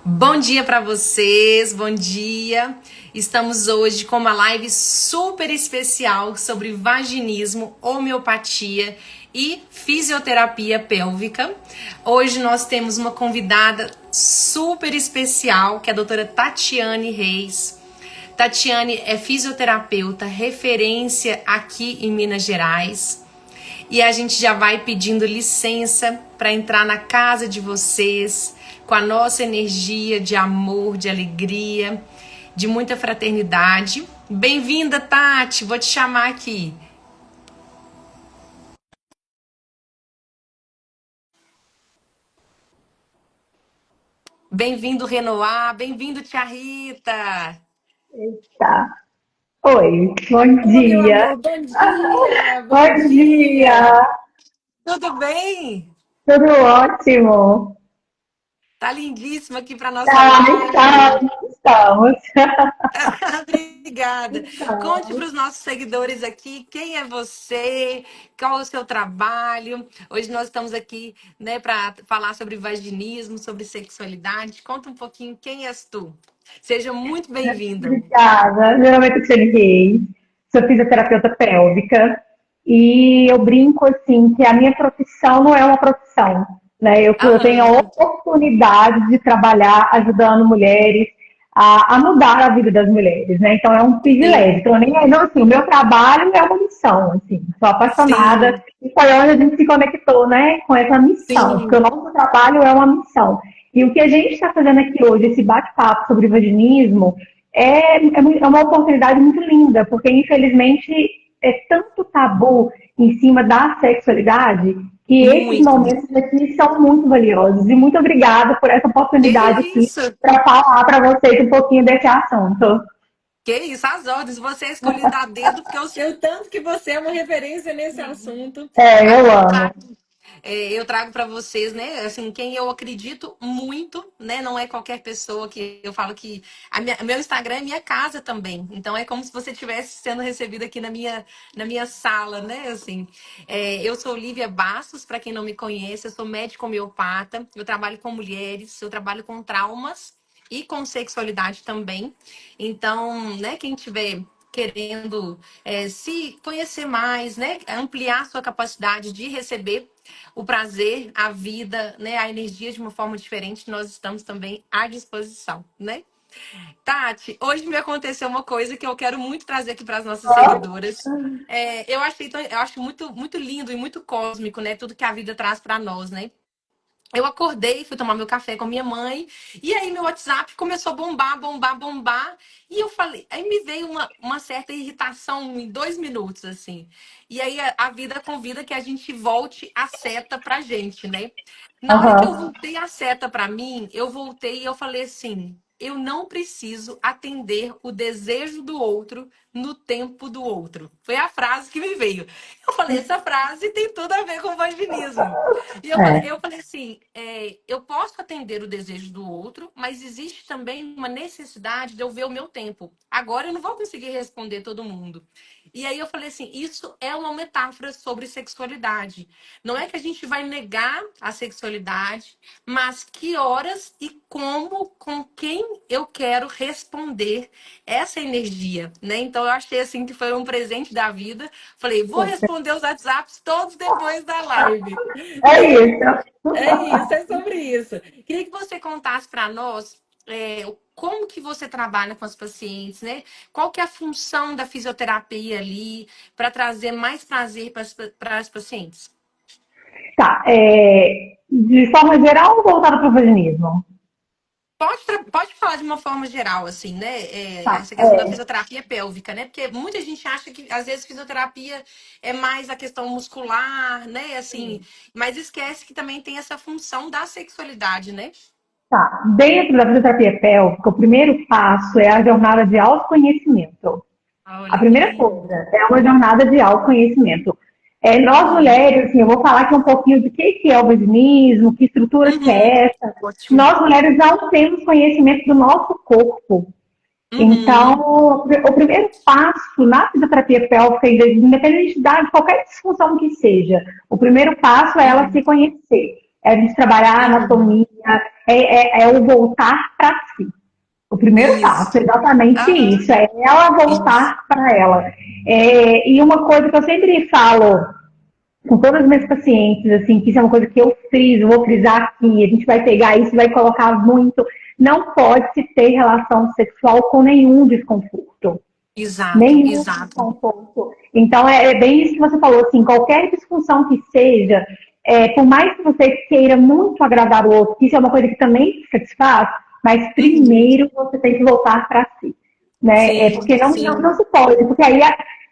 Bom dia para vocês, bom dia. Estamos hoje com uma live super especial sobre vaginismo, homeopatia e fisioterapia pélvica. Hoje nós temos uma convidada super especial, que é a doutora Tatiane Reis. Tatiane é fisioterapeuta, referência aqui em Minas Gerais. E a gente já vai pedindo licença para entrar na casa de vocês com a nossa energia de amor, de alegria, de muita fraternidade. Bem-vinda, Tati. Vou te chamar aqui. Bem-vindo, Renoir. Bem-vindo, Tia Rita. Tá. Oi, bom Ô, meu dia. amor, bom dia. Bom Bom dia. dia. Tudo bem? Tudo ótimo. Tá lindíssima aqui para nossa Tá, live. estamos. Obrigada. Conte para Estamos. os nossos seguidores aqui quem é você, qual é o seu trabalho. Hoje nós estamos aqui, né, para falar sobre vaginismo, sobre sexualidade. Conta um pouquinho quem és tu. Seja muito bem-vinda. Obrigada. Meu nome é Cristiane Reis, sou fisioterapeuta pélvica e eu brinco assim que a minha profissão não é uma profissão, né? Eu tenho a Aham. oportunidade de trabalhar ajudando mulheres a mudar a vida das mulheres, né? Então é um privilégio. Sim, Então nem não assim, o meu trabalho é uma missão, assim. Sou apaixonada sim, e foi onde a gente se conectou, né? Com essa missão, porque o sim. nosso trabalho é uma missão. E o que a gente está fazendo aqui hoje, esse bate-papo sobre vaginismo, é uma oportunidade muito linda, porque infelizmente é tanto tabu em cima da sexualidade que esses Muito. momentos aqui são muito valiosos. E muito obrigada por essa Que oportunidade aqui isso? para falar para vocês um pouquinho desse assunto. Que isso, as ordens. Você é escolhida a dedo, porque eu sei o tanto que você é uma referência nesse assunto. É, eu Agora amo. eu trago para vocês, né, assim, quem eu acredito muito, né, não é qualquer pessoa que eu falo que meu Instagram é minha casa também. Então é como se você estivesse sendo recebida aqui na minha sala, né, assim. Eu sou Lívia Bastos, para quem não me conhece, eu sou médica homeopata, eu trabalho com mulheres, eu trabalho com traumas e com sexualidade também. Então, né, quem tiver querendo se conhecer mais, né, ampliar sua capacidade de receber o prazer, a vida, né, a energia de uma forma diferente, nós estamos também à disposição, né? Tati, hoje me aconteceu uma coisa que eu quero muito trazer aqui para as nossas seguidoras. Eu acho muito, muito lindo e muito cósmico, né? Tudo que a vida traz para nós, né? Eu acordei, fui tomar meu café com a minha mãe, e aí meu WhatsApp começou a bombar, bombar, bombar. E eu falei, aí me veio uma certa irritação em 2 minutos, assim. E aí a vida convida que a gente volte a seta pra gente, né? Na hora que eu Aham. voltei a seta pra mim, eu voltei e eu falei assim: eu não preciso atender o desejo do outro no tempo do outro. Foi a frase que me veio. Eu falei, essa frase tem tudo a ver com vaginismo. E eu falei, É, eu falei assim, eu posso atender o desejo do outro, mas existe também uma necessidade de eu ver o meu tempo. Agora eu não vou conseguir responder todo mundo. E aí eu falei assim, isso é uma metáfora sobre sexualidade. Não é que a gente vai negar a sexualidade, mas que horas e como, com quem eu quero responder essa energia, né? Então eu achei assim que foi um presente da vida. Falei, vou responder os WhatsApps todos depois da live. é isso. É isso, é sobre isso. Queria que você contasse para nós como que você trabalha com as pacientes, né? Qual que é a função da fisioterapia ali para trazer mais prazer para as pacientes? Tá. De forma geral, voltado para o vaginismo. Pode falar de uma forma geral, assim, né? Tá. Essa questão da fisioterapia pélvica, né? Porque muita gente acha que, às vezes, fisioterapia é mais a questão muscular, né? Assim, mas esquece que também tem essa função da sexualidade, né? Tá. Dentro da fisioterapia pélvica, o primeiro passo é a jornada de autoconhecimento. A Olha que primeira lindo. coisa é uma jornada de autoconhecimento. Nós Uhum. mulheres, assim, eu vou falar aqui um pouquinho do que é o vaginismo, que estrutura que Uhum. é essa. Ótimo. Nós mulheres não temos conhecimento do nosso corpo. Uhum. Então, o primeiro passo na fisioterapia pélvica, independente de qualquer disfunção que seja, o primeiro passo é ela Uhum. se conhecer. É a gente trabalhar a Uhum. anatomia, é o voltar para si. O primeiro passo é Isso. exatamente Aham. isso, é ela Isso. voltar para ela. E uma coisa que eu sempre falo com todas as minhas pacientes, assim, que isso é uma coisa que eu friso, vou frisar aqui, a gente vai pegar isso, vai colocar muito, não pode se ter relação sexual com nenhum desconforto. Exato, Nenhum exato. desconforto. Então, é bem isso que você falou, assim, qualquer disfunção que seja, por mais que você queira muito agradar o outro, isso é uma coisa que também satisfaz, mas Uhum. primeiro você tem que voltar para si, né? Sim, Porque não sim. se pode, porque aí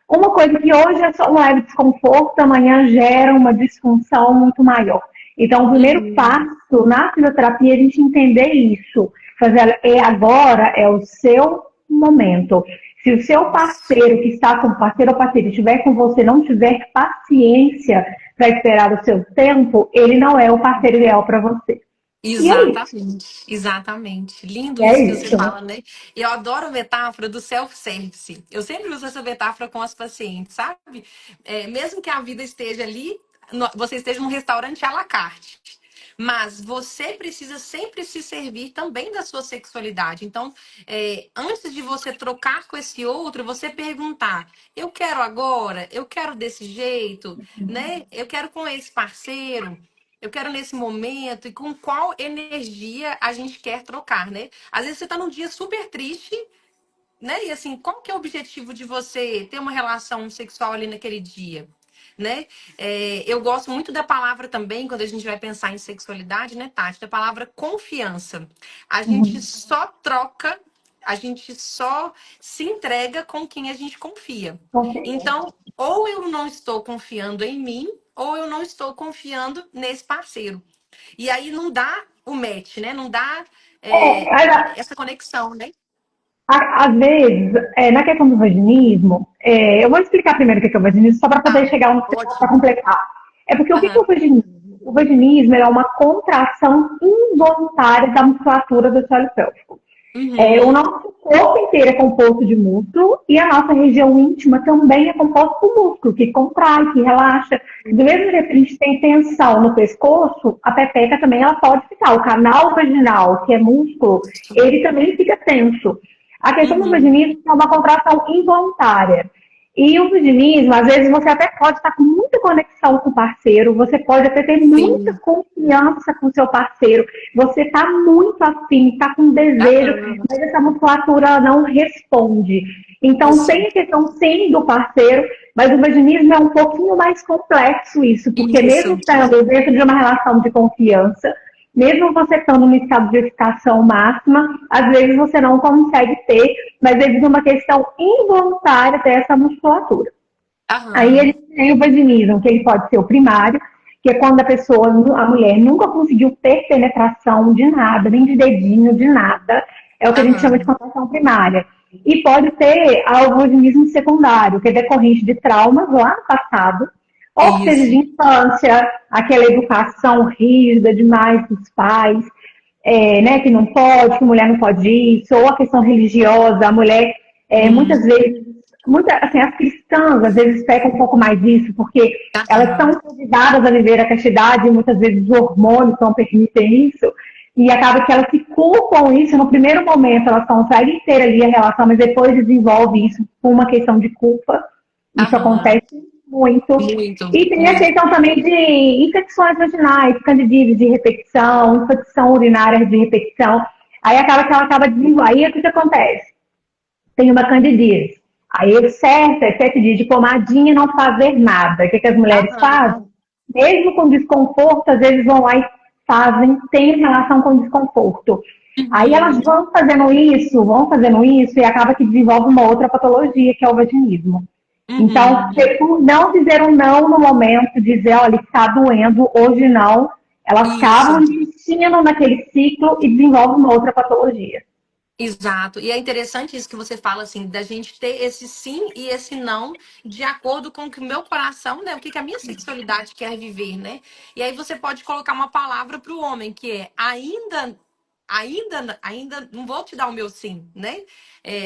uma coisa que hoje é só um leve desconforto, amanhã gera uma disfunção muito maior. Então, o primeiro Uhum. passo na fisioterapia é a gente entender isso, fazer agora é o seu momento. Se o seu Isso. parceiro que está com parceiro ou parceira estiver com você não tiver paciência para esperar o seu tempo, ele não é o parceiro ideal para você. E é isso. Exatamente, exatamente. Lindo É isso que você isso. fala, né? E eu adoro a metáfora do self-service. Eu sempre uso essa metáfora com as pacientes, sabe? Mesmo que a vida esteja ali, você esteja num restaurante à la carte. Mas você precisa sempre se servir também da sua sexualidade. Então, antes de você trocar com esse outro, você perguntar: eu quero agora, eu quero desse jeito, né? Eu quero com esse parceiro. Eu quero nesse momento e com qual energia a gente quer trocar, né? Às vezes você tá num dia super triste, né? E assim, qual que é o objetivo de você ter uma relação sexual ali naquele dia? Né? Eu gosto muito da palavra também, quando a gente vai pensar em sexualidade, né, Tati? Da palavra confiança. A gente Uhum. só troca, a gente só se entrega com quem a gente confia. Ok. Então, ou eu não estou confiando em mim, ou eu não estou confiando nesse parceiro. E aí não dá o match, né? Não dá essa conexão, né? Às vezes, na questão do vaginismo, eu vou explicar primeiro o que é o vaginismo, só para poder Tá, chegar para ótimo. completar. É porque o que é Aham. o vaginismo? O vaginismo é uma contração involuntária da musculatura do solo pélvico. O Uhum. nosso corpo inteiro é composto de músculo e a nossa região íntima também é composta por músculo, que contrai, que relaxa. Do mesmo jeito que a gente tem tensão no pescoço, a pepeca também ela pode ficar. O canal vaginal, que é músculo, ele também fica tenso. A questão do Uhum. vaginismo é uma contração involuntária. E o vaginismo, às vezes você até pode estar com muita conexão com o parceiro, você pode até ter muita Sim. confiança com o seu parceiro, você está muito afim, está com desejo, Aham. mas essa musculatura não responde. Então Isso. tem a questão sim do parceiro, mas o vaginismo é um pouquinho mais complexo isso, porque Isso. mesmo estando dentro de uma relação de confiança, mesmo você estando no estado de excitação máxima, às vezes você não consegue ter, mas devido a uma questão involuntária dessa musculatura. Aí a Aham. gente tem o vaginismo, que ele pode ser o primário, que é quando a pessoa, a mulher, nunca conseguiu ter penetração de nada, nem de dedinho, de nada. É o que a gente chama de Aham. contração primária. E pode ter o vaginismo secundário, que é decorrente de traumas lá no passado, ou seja de Isso. infância, aquela educação rígida demais dos pais, né, que não pode, que mulher não pode isso, ou a questão religiosa, a mulher muitas Hum. vezes, assim, as cristãs às vezes pecam um pouco mais disso, porque elas Aham. são convidadas a viver a castidade e muitas vezes os hormônios não permitem isso, e acaba que elas se culpam isso no primeiro momento, elas conseguem ter ali a relação, mas depois desenvolve isso por uma questão de culpa. Isso Aham. acontece muito. Muito, E tem a muito. questão também de infecções vaginais, candidíase de repetição, infecção urinária de repetição. Aí acaba que ela acaba desenvolvendo. Aí o que acontece? Tem uma candidíase. Aí o certo é 7 dias de pomadinha e não fazer nada. O que as mulheres fazem? Aham. Mesmo com desconforto, às vezes vão lá e fazem, tem relação com desconforto. Aí elas Uhum. vão fazendo isso e acaba que desenvolve uma outra patologia, que é o vaginismo. Então, Uhum. por não dizer um não no momento, dizer, olha, está doendo, hoje não, elas acabam Isso. insistindo naquele ciclo e desenvolvem uma outra patologia. Exato. E é interessante isso que você fala, assim, da gente ter esse sim e esse não de acordo com o que o meu coração, né? O que a minha sexualidade quer viver, né? E aí você pode colocar uma palavra para o homem, que é ainda não vou te dar o meu sim, né?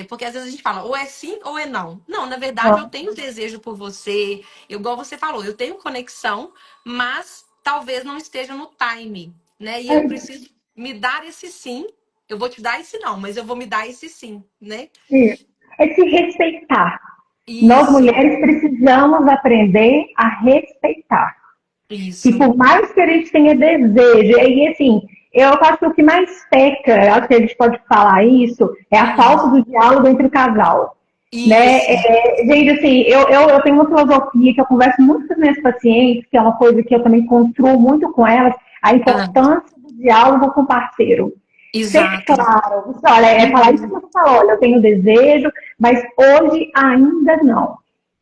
Porque às vezes a gente fala, ou é sim ou é não. Não, na verdade eu tenho desejo por você, igual você falou, eu tenho conexão, mas talvez não esteja no time, né? E eu preciso. me dar esse sim. Eu vou te dar esse não, mas eu vou me dar esse sim, né? Isso. É se respeitar. Nós Isso, mulheres precisamos aprender a respeitar. Que isso, por mais que a gente tenha desejo, e assim, eu acho que o que mais peca, acho que a gente pode falar isso, é a falta do diálogo entre o casal. Né? isso. Gente, assim, eu tenho uma filosofia que eu converso muito com as minhas pacientes, que é uma coisa que eu também construo muito com elas, a Ah, importância do diálogo com o parceiro. Ser exato. claro, você, olha, é falar isso que Uhum. você falou, olha, eu tenho desejo, mas hoje ainda não.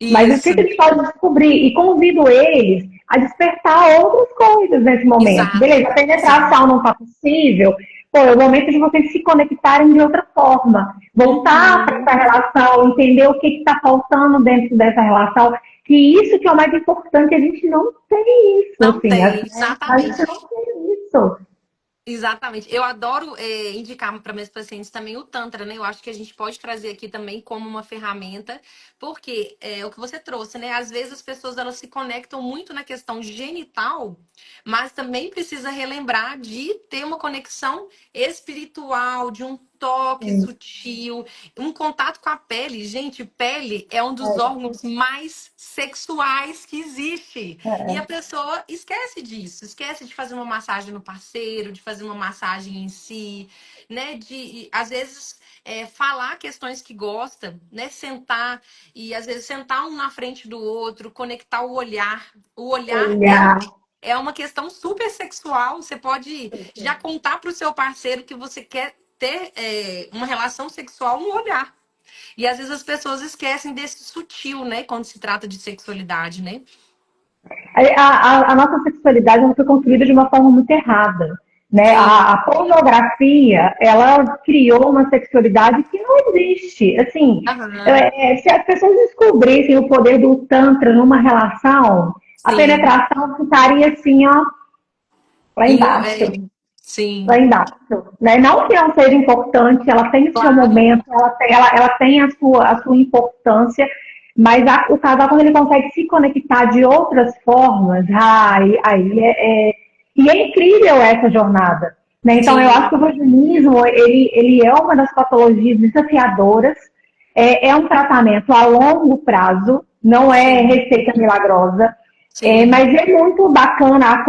Mas o que Isso, a gente pode descobrir? E convido eles a despertar outras coisas nesse momento. exato. Beleza, a Sim. penetração não está possível, pô, é o momento de vocês se conectarem de outra forma. Voltar para essa Uhum. relação, entender o que está faltando dentro dessa relação. Que isso que é o mais importante, a gente não tem isso, Não assim, tem, né? A gente exatamente. não tem isso. Exatamente. Eu adoro indicar para meus pacientes também o Tantra, né? Eu acho que a gente pode trazer aqui também como uma ferramenta, porque é o que você trouxe, né? Às vezes as pessoas elas se conectam muito na questão genital, mas também precisa relembrar de ter uma conexão espiritual, de um toque Sim, sutil, um contato com a pele. Gente, pele é um dos órgãos mais sexuais que existe. E a é, pessoa esquece disso, esquece de fazer uma massagem no parceiro, de fazer uma massagem em si, né? De, às vezes, falar questões que gosta, né? Sentar e, às vezes, sentar um na frente do outro, conectar o olhar. O olhar olhar. é uma questão super sexual. Você pode já contar para o seu parceiro que você quer ter uma relação sexual no olhar. E, às vezes, as pessoas esquecem desse sutil, né? Quando se trata de sexualidade, né? A nossa sexualidade ela foi construída de uma forma muito errada. Né? A Sim. pornografia, ela criou uma sexualidade que não existe. Assim, Aham. se as pessoas descobrissem o poder do Tantra numa relação, a Sim. penetração ficaria assim, ó, lá E, embaixo. Lá sim, embaixo. Né? Não que não seja importante, ela tem o seu claro. momento, ela tem a sua importância, mas o casal, quando ele consegue se conectar de outras formas, e é incrível essa jornada. Né? Então, eu acho que o Sim, vaginismo, ele é uma das patologias desafiadoras, é um tratamento a longo prazo, não é sim, receita milagrosa, sim, mas é muito bacana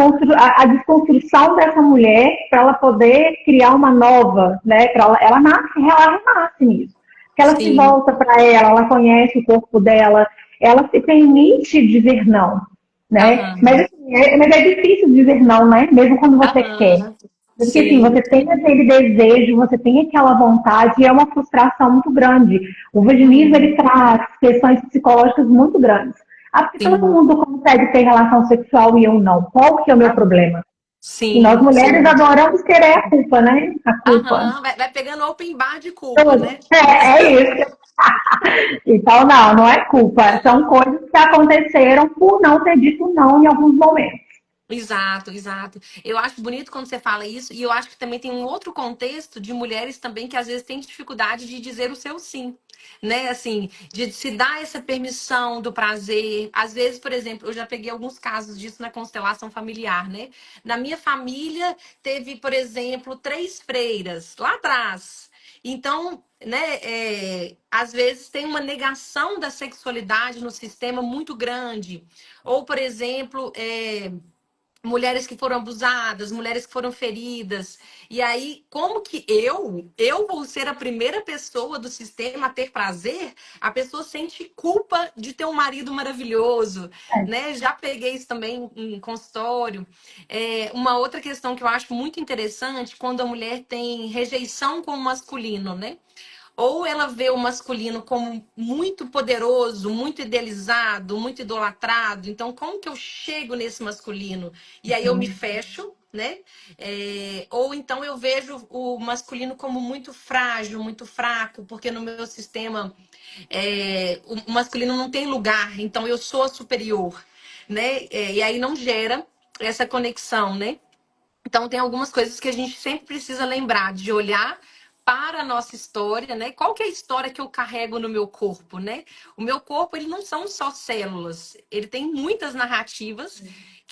a desconstrução dessa mulher para ela poder criar uma nova, né? Ela renasce nisso. Que ela se sim. volta para ela conhece o corpo dela, ela se permite dizer não, né? Mas, Aham, assim, mas é difícil dizer não, né? Mesmo quando você quer. aham, Porque assim, sim. você tem aquele desejo, você tem aquela vontade, e é uma frustração muito grande. O vaginismo, ele Uhum, traz questões psicológicas muito grandes. Ah, porque todo sim. mundo consegue ter relação sexual e eu não. Qual que é o meu Ah, problema? E nós sim, mulheres sim. adoramos querer a culpa, né? A culpa. Aham, vai pegando open bar de culpa, Tudo. né? É isso. Então, não é culpa. São coisas que aconteceram por não ter dito não em alguns momentos. Exato, exato. Eu acho bonito quando você fala isso, e eu acho que também tem um outro contexto de mulheres também que às vezes têm dificuldade de dizer o seu sim, né? Assim, de se dar essa permissão do prazer. Às vezes, por exemplo, eu já peguei alguns casos disso na constelação familiar, né? Na minha família teve, por exemplo, três freiras lá atrás. Então, né, às vezes tem uma negação da sexualidade no sistema muito grande. Ou, por exemplo, mulheres que foram abusadas, mulheres que foram feridas. E aí, como que eu vou ser a primeira pessoa do sistema a ter prazer? A pessoa sente culpa de ter um marido maravilhoso, né? Já peguei isso também em consultório. Uma outra questão que eu acho muito interessante, quando a mulher tem rejeição com o masculino, né? Ou ela vê o masculino como muito poderoso, muito idealizado, muito idolatrado. Então, como que eu chego nesse masculino? E aí eu me fecho, né? Ou então eu vejo o masculino como muito frágil, muito fraco, porque no meu sistema o masculino não tem lugar, então eu sou a superior, né? E aí não gera essa conexão, né? Então, tem algumas coisas que a gente sempre precisa lembrar de olhar para a nossa história, né? Qual que é a história que eu carrego no meu corpo, né? O meu corpo, ele não são só células, ele tem muitas narrativas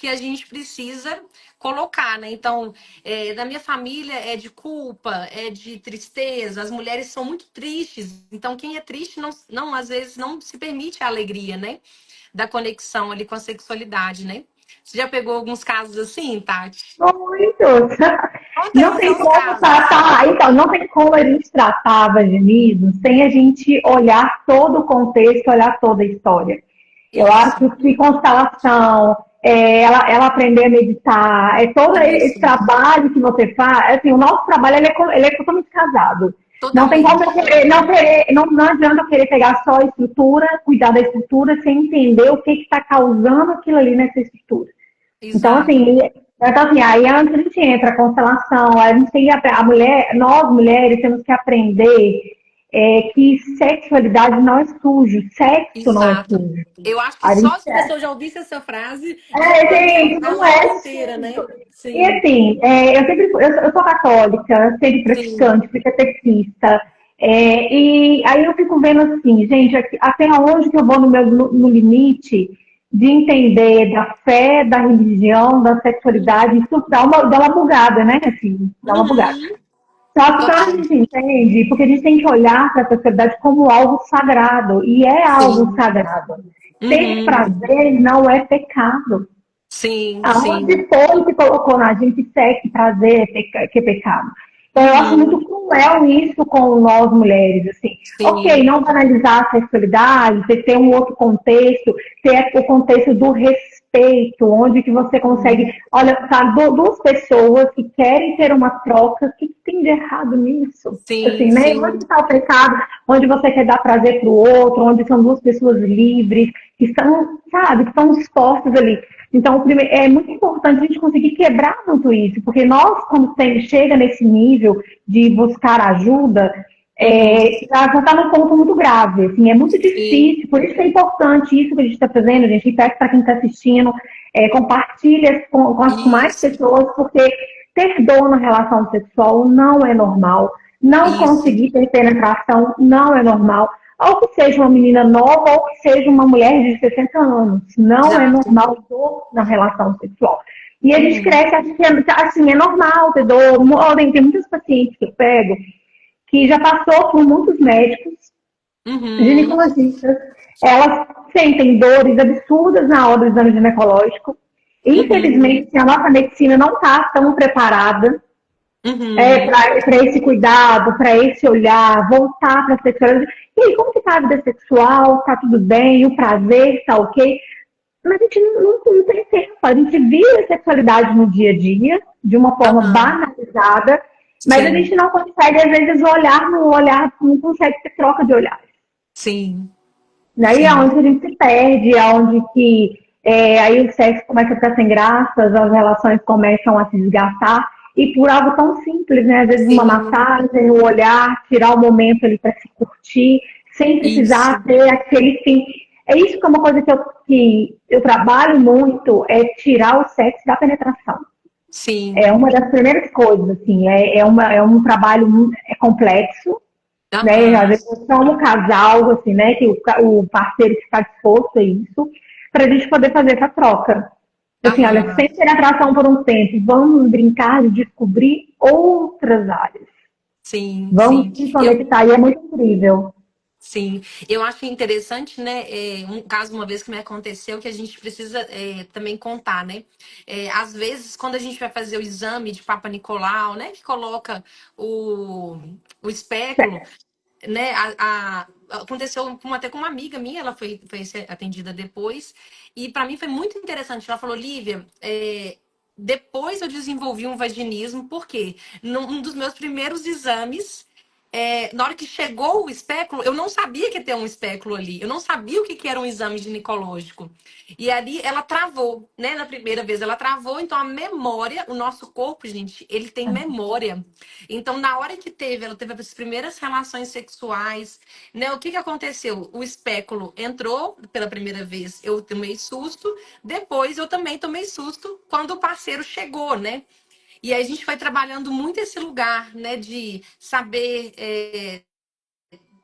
que a gente precisa colocar, né? Então, na minha família é de culpa, é de tristeza, as mulheres são muito tristes, então quem é triste não às vezes não se permite a alegria, né? Da conexão ali com a sexualidade, né? Você já pegou alguns casos assim, Tati? Muitos. Conta Não aí os tem seus como casos. tratar, então, não tem como a gente tratar vaginismo sem a gente olhar todo o contexto, olhar toda a história. Eu Isso, acho que constelação, ela aprender a meditar, todo esse isso, trabalho que você faz, assim, o nosso trabalho ele é totalmente casado. Não tem como eu totalmente. querer, não adianta eu querer pegar só a estrutura, cuidar da estrutura, sem entender o que está causando aquilo ali nessa estrutura. Então, Exato. assim, aí antes a gente entra a constelação, a gente tem a mulher, nós mulheres temos que aprender que sexualidade não é sujo, sexo não é Exato. sujo. Eu acho que A gente só se a pessoa já ouvisse essa frase, já mudaria gente, a não life é inteira, sujo. né? E Sim, assim, eu sou católica, sempre sim. praticante, fui catequista. E aí eu fico vendo assim, gente, até onde que eu vou no limite de entender da fé, da religião, da sexualidade, isso dá uma bugada, né? Assim, dá uma bugada. Uhum. Só que quando a Total. gente entende, porque a gente tem que olhar para a sexualidade como algo sagrado, e é algo Sim. sagrado. Ter Uhum. prazer não é pecado. Sim, sim. Aonde foi que colocou na gente sexo, prazer, que é pecado? Então, eu acho Uhum. muito cruel isso com nós mulheres, assim. Ok, Sim. não banalizar a sexualidade, ter um outro contexto, ter o contexto do respeito, onde que você consegue, Sim, olha, tá, duas pessoas que querem ter uma troca, o que tem de errado nisso? sim. Assim, né? Onde Sim. está o pecado? Onde você quer dar prazer para o outro, onde são duas pessoas livres, que estão, sabe, que estão dispostas ali. Então, é muito importante a gente conseguir quebrar muito isso, porque nós, quando chega nesse nível de buscar ajuda, Uhum. já está num ponto muito grave. Assim, é muito Sim. difícil, por isso que é importante isso que a gente está fazendo, a gente peça para quem está assistindo, compartilha com mais Isso. pessoas, porque ter dor na relação sexual não é normal, não Isso. conseguir ter penetração não é normal. Ou que seja uma menina nova, ou que seja uma mulher de 60 anos. Não é Exato. normal dor na relação sexual. E a gente Uhum. cresce achando que assim, é normal ter dor. Tem muitos pacientes que eu pego que já passou por muitos médicos, Uhum. ginecologistas, elas sentem dores absurdas na hora do exame ginecológico. Uhum. Infelizmente, a nossa medicina não está tão preparada Uhum. para esse cuidado, para esse olhar, voltar para a sexualidade. E aí, como que tá a vida sexual? Tá tudo bem? O prazer tá ok? Mas a gente não tem tempo. A gente vive a sexualidade no dia a dia, de uma forma Aham. banalizada, mas a Sim. gente não consegue, às vezes, olhar no olhar, não consegue ter troca de olhar. Sim. Daí é Sim. onde a gente se perde, é onde que aí o sexo começa a ficar sem graça, as relações começam a se desgastar, e por algo tão simples, né? Às vezes uma Sim. massagem, um olhar, tirar o momento ali para se curtir, sem precisar Isso. ter aquele fim. É isso que é uma coisa que eu trabalho muito, é tirar o sexo da penetração. Sim. É uma das primeiras coisas, assim, é um trabalho complexo, né? Às Aham. vezes é só um casal, assim, né? Que o parceiro que está disposto a isso, para a gente poder fazer essa troca. Assim, olha, Aham. sem ter atração por um tempo, vamos brincar de descobrir outras áreas. Sim, sim. Vamos se conectar, e é muito incrível. Sim, eu acho interessante, né? Um caso uma vez que me aconteceu que a gente precisa também contar, né? Às vezes, quando a gente vai fazer o exame de Papa Nicolau, né? Que coloca o espéculo, né? Aconteceu até com uma amiga minha, ela foi ser atendida depois, e para mim foi muito interessante. Ela falou, Lívia, depois eu desenvolvi um vaginismo, porque num dos meus primeiros exames, na hora que chegou o espéculo, eu não sabia que ia ter um espéculo ali. Eu não sabia o que, que era um exame ginecológico. E ali ela travou, né? Na primeira vez ela travou, então a memória, o nosso corpo, gente, ele tem memória. Então, na hora que ela teve as primeiras relações sexuais, né? O que que aconteceu? O espéculo entrou pela primeira vez, eu tomei susto, depois eu também tomei susto quando o parceiro chegou, né? E aí a gente vai trabalhando muito esse lugar, né, de saber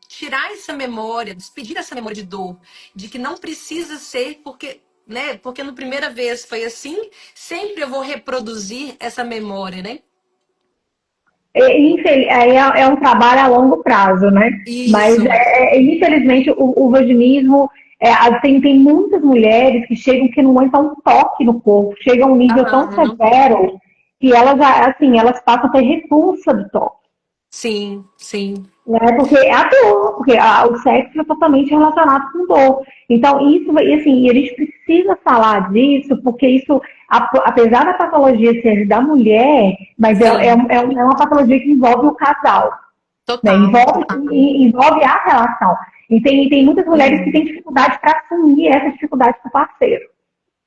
tirar essa memória, despedir essa memória de dor, de que não precisa ser, porque né? Porque na primeira vez foi assim, sempre eu vou reproduzir essa memória, né? Aí é um trabalho a longo prazo, né? Mas, Isso. infelizmente, o vaginismo, tem muitas mulheres que chegam que não aguentam um toque no corpo, chegam a um nível tão Aham. severo que elas, assim, elas passam a ter repulsa do toque. Sim, sim. Né? Porque é a dor, porque o sexo é totalmente relacionado com dor. Então, isso, e assim, a gente precisa falar disso, porque isso, apesar da patologia ser da mulher, mas Sim. é uma patologia que envolve o casal, né? Total, total. Envolve a relação. E tem muitas mulheres que têm Uhum. dificuldade para assumir essa dificuldade com o parceiro.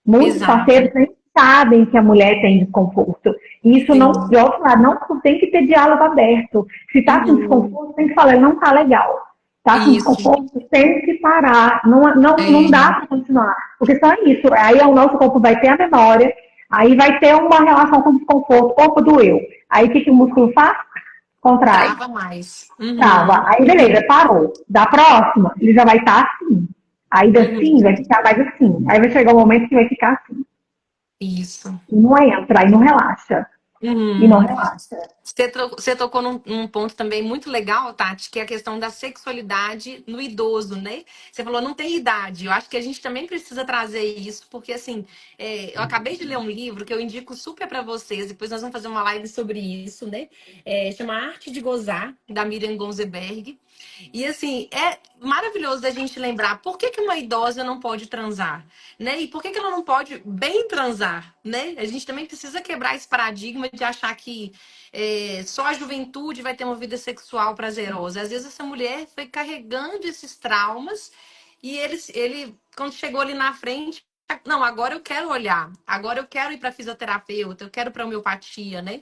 Muitos Exato. parceiros nem sabem que a mulher tem desconforto. E isso não, de Sim. outro lado, não tem que ter diálogo aberto. Se está com Uhum. desconforto, tem que falar, não está legal. Está com Isso. desconforto, tem que parar. Não dá É. para continuar. Porque só isso. Aí o nosso corpo vai ter a memória, aí vai ter uma relação com desconforto. O corpo doeu. Aí o que o músculo faz? Contrai. Trava mais. Trava. Uhum. Aí beleza, parou. Da próxima, ele já vai estar assim. Aí assim vai Uhum. ficar mais assim. Aí vai chegar um momento que vai ficar assim. Isso. E não entra, e não relaxa. E não Uhum. relaxa. Você tocou num ponto também muito legal, Tati, que é a questão da sexualidade no idoso, né? Você falou, não tem idade. Eu acho que a gente também precisa trazer isso, porque assim, eu acabei de ler um livro que eu indico super para vocês, depois nós vamos fazer uma live sobre isso, né? Chama Arte de Gozar, da Miriam Gonzeberg. E assim, é maravilhoso da gente lembrar por que, que uma idosa não pode transar, né? E por que, que ela não pode bem transar, né? A gente também precisa quebrar esse paradigma de achar que só a juventude vai ter uma vida sexual prazerosa. Às vezes essa mulher foi carregando esses traumas e ele quando chegou ali na frente, não, agora eu quero olhar, agora eu quero ir para fisioterapeuta, eu quero para homeopatia, né?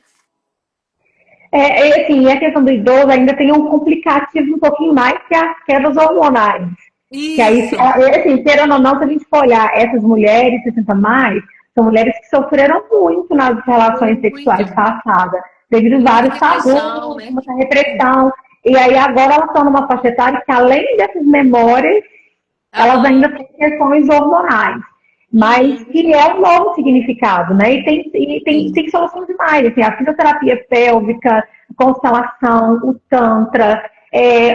Assim, a questão do idoso ainda tem um complicativo um pouquinho mais que as quedas hormonais. Que aí, Isso, assim, querendo ou não, se a gente for olhar essas mulheres 60 mais, são mulheres que sofreram muito nas relações muito. sexuais passadas, devido a Muita vários repressão, tabus, né? muita repressão. E aí agora elas estão numa faixa etária que, além dessas memórias, elas ainda Aham. têm questões hormonais, mas Uhum. que é um novo significado, né? Sim. Tem soluções demais, assim, a fisioterapia pélvica, a constelação, o tantra,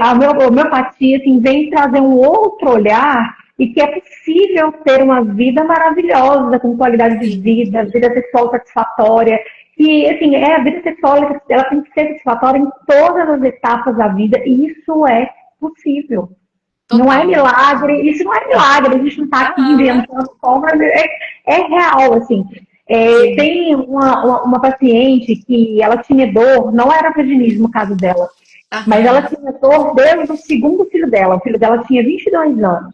a homeopatia, assim, vem trazer um outro olhar e que é possível ter uma vida maravilhosa, com qualidade de Sim. vida sexual satisfatória, e assim, a vida sexual ela tem que ser satisfatória em todas as etapas da vida, e isso é possível. Não é Total, total. milagre, isso não é milagre, a gente não está aqui Aham. inventando formas, é real, assim. Sim. Tem uma paciente que ela tinha dor, não era vaginismo o caso dela, mas ela Aham. tinha dor desde o segundo filho dela. O filho dela tinha 22 anos.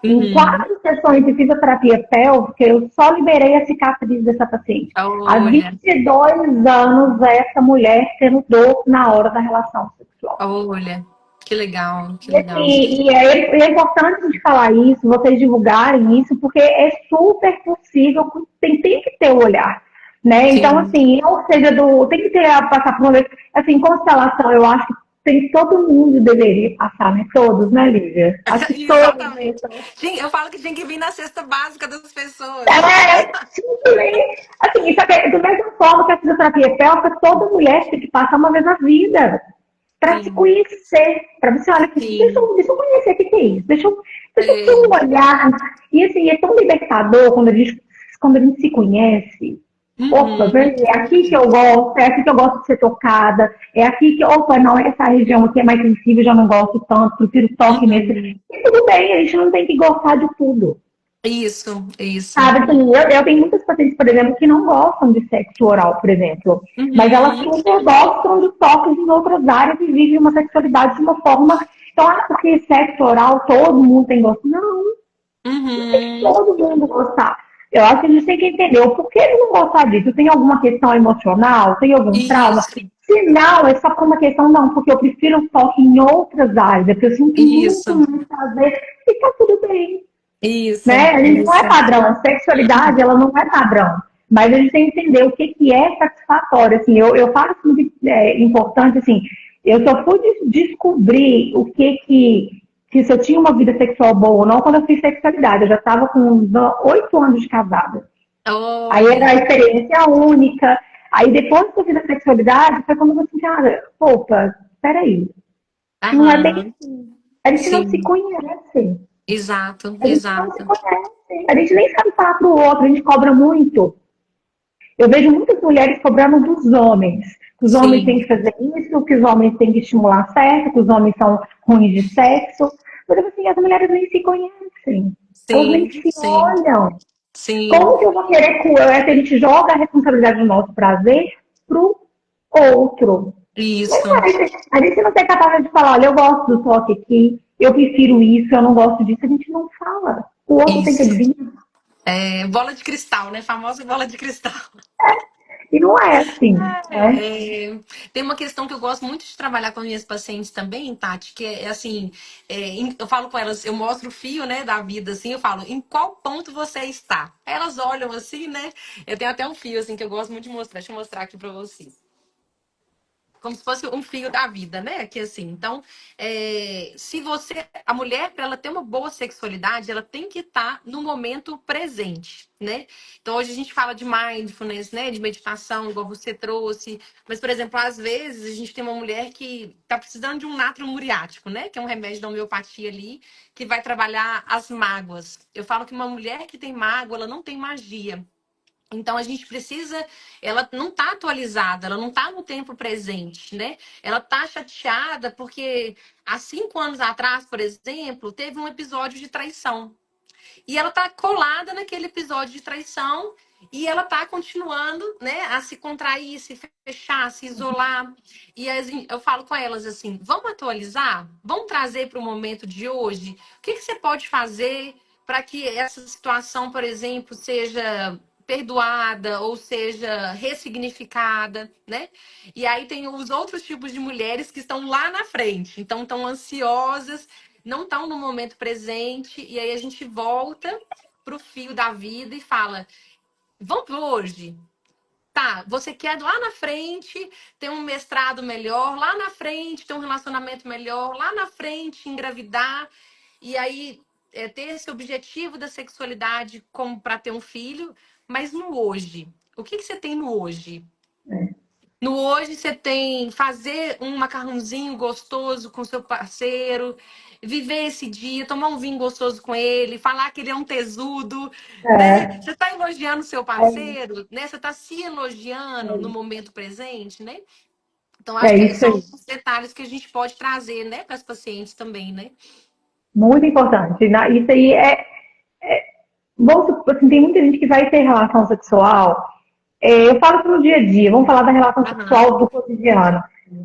Em Uhum. 4 sessões de fisioterapia pélvica, eu só liberei a cicatriz dessa paciente. Há Olha, 22 anos, essa mulher tendo dor na hora da relação sexual. olha. Que legal, que E, legal. assim, é importante de falar isso, vocês divulgarem isso, porque é super possível, tem que ter o olhar. Né? Então, Sim. assim, ou seja, tem que ter passar por uma. Assim, constelação, eu acho que todo mundo deveria passar, né? Todos, né, Lívia? Acho que todos. Exatamente. Eu falo que tinha que vir na cesta básica das pessoas. Assim, só que da mesma forma que a fisioterapia pélvica, toda mulher tem que passar uma vez na vida para se Sim, conhecer, para você, olha, sim. deixa eu conhecer o que é isso, deixa eu ter É. um olhar. E assim, é tão libertador quando a gente se conhece. Opa, Uhum. é aqui que eu gosto, é aqui que eu gosto de ser tocada, é aqui que, opa, não, essa região aqui é mais sensível, já não gosto tanto, prefiro toque nesse. Uhum. E tudo bem, a gente não tem que gostar de tudo. Isso, isso. Sabe, assim, eu tenho muitas pacientes, por exemplo, que não gostam de sexo oral, por exemplo, mas elas Uhum. super gostam de toques em outras áreas e vivem uma sexualidade de uma forma. Então, porque sexo oral todo mundo tem gosto. Não, tem que Uhum. todo mundo gostar. Eu acho que a gente tem que entender o porquê de não gostar disso. Tem alguma questão emocional? Tem algum trauma? Isso, Se não, é só por uma questão, não, porque eu prefiro um toque em outras áreas, é porque eu sinto muito isso, mais prazer e tá tudo bem. isso, Né? A gente não é isso. padrão, a sexualidade ela não é padrão, mas a gente tem que entender o que é satisfatório. Assim, eu falo assim, importante assim, eu só fui descobrir o que se eu tinha uma vida sexual boa ou não quando eu fiz sexualidade. Eu já estava com uns 8 anos de casada. Aí era Olha. a experiência única. Aí depois que eu fiz a sexualidade, foi quando eu falei assim, cara, opa, peraí. Não é bem Aham. assim. A gente não se Sim. conhece. Exato, A gente não se exato. conhece. A gente nem sabe falar pro outro, a gente cobra muito. Eu vejo muitas mulheres cobrando dos homens. Que os homens têm Sim, que fazer isso, que os homens têm que estimular sexo, que os homens são ruins de sexo. Mas assim, as mulheres nem se conhecem. Elas nem sim, se sim, olham. sim. Como que eu vou querer é que a gente joga a responsabilidade do nosso prazer pro outro? Mas Isso. não é, a gente não tem capacidade de falar, olha, eu gosto do toque aqui, eu prefiro isso, eu não gosto disso, a gente não fala. O outro tem que Isso. adivinhar. É, bola de cristal, né? Famosa bola de cristal. E não é assim, né? É, tem uma questão que eu gosto muito de trabalhar com as minhas pacientes também, Tati, que é assim, eu falo com elas, eu mostro o fio, né, da vida, assim, eu falo, em qual ponto você está? Elas olham assim, né? Eu tenho até um fio, assim, que eu gosto muito de mostrar. Deixa eu mostrar aqui pra vocês. Como se fosse um fio da vida, né? Aqui assim. Então, se você, a mulher, para ela ter uma boa sexualidade, ela tem que estar no momento presente, né? Então, hoje a gente fala de mindfulness, né? De meditação, igual você trouxe. Mas, por exemplo, às vezes a gente tem uma mulher que está precisando de um natro muriático, né? Que é um remédio da homeopatia ali, que vai trabalhar as mágoas. Eu falo que uma mulher que tem mágoa, ela não tem magia. Então a gente precisa, ela não está atualizada, ela não está no tempo presente, né? Ela está chateada porque há 5 anos atrás, por exemplo, teve um episódio de traição. E ela tá colada naquele episódio de traição e ela tá continuando, né, a se contrair, se fechar, se isolar. E eu falo com elas assim: vamos atualizar? Vamos trazer para o momento de hoje? O que você pode fazer para que essa situação, por exemplo, seja perdoada ou seja ressignificada, né? E aí tem os outros tipos de mulheres que estão lá na frente, então estão ansiosas, não estão no momento presente, e aí a gente volta pro fio da vida e fala: vamos pro hoje? Tá, você quer lá na frente ter um mestrado melhor, lá na frente ter um relacionamento melhor, lá na frente engravidar, e aí ter esse objetivo da sexualidade como para ter um filho, mas no hoje. O que você tem no hoje? No hoje você tem fazer um macarrãozinho gostoso com seu parceiro, viver esse dia, tomar um vinho gostoso com ele, falar que ele é um tesudo, né? É, Você está elogiando seu parceiro, né? Você está se elogiando no momento presente, né? Então acho é que isso são aí. alguns detalhes que a gente pode trazer, né, para as pacientes também, né? Muito importante. Isso aí assim, tem muita gente que vai ter relação sexual. Eu falo no dia a dia, vamos falar da relação Aham. sexual do cotidiano.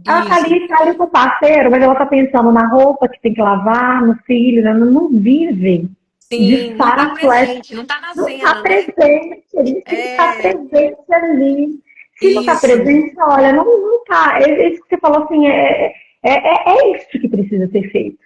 Ela Isso. tá ali com o parceiro, mas ela tá pensando na roupa que tem que lavar, no filho, né? Não vive. De Sim, não está fato, presente, não está na não está cena, né? presente, a gente tem que estar É, presente ali. Se não está isso. presente, olha, não está. É isso que você falou assim, é isso que precisa ser feito.